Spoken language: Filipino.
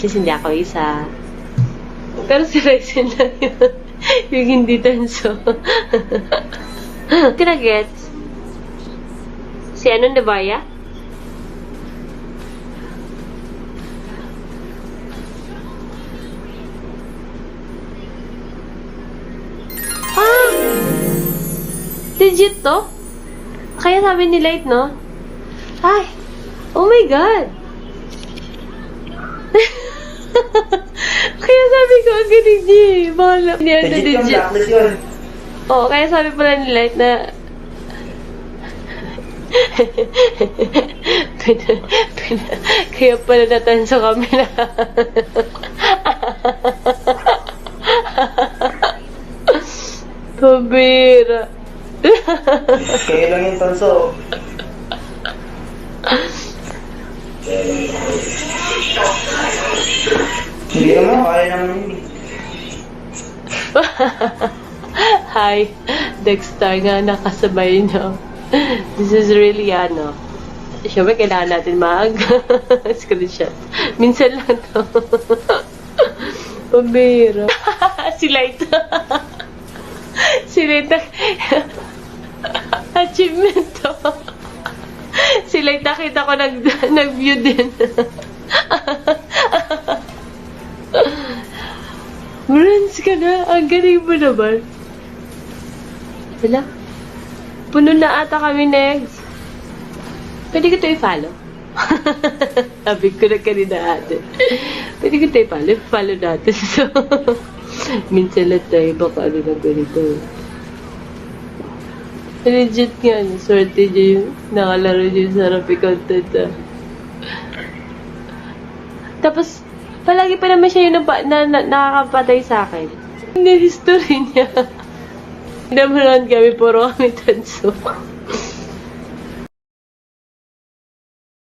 Which is hindi ako isa. Pero si Rexen lang yun. Yung hindi tanso. Kinagets? Si ano, Nebaya? Ah! Legit to? Kaya sabi ni Light, no? Ay! Oh my God! Kaya sabi ko, ang galing niya eh. Bahala. Hindi yan na legit. Oo, kaya sabi pala ni Light na kaya pala natanso kami na pabira. Kaya lang yung tanso. Hindi naman, kaya naman yun. Hi, Dexter nga nakasabay nyo. This is really ano. Siyempre, kailangan natin mag-screenshot. Minsan lang to. Pabira. Si Light. Si Light. Achievement to. Si Light, nakita ko nag-view din. Friends ka na. Ang galing mo naman. Wala. Puno na ata kami next. Pwede ko ito i-follow? Sabi ko na kanina ate. Pwede ko ito i-follow? Follow natin. So, minsan lang tayo baka ano na ganito. Legit nga. Swerte nyo yung nakalaro nyo yung sarap i-content. Tapos, palagi pa naman siya yung nakakapatay sa akin. Hindi history niya. Naman kami, puro kami tanso.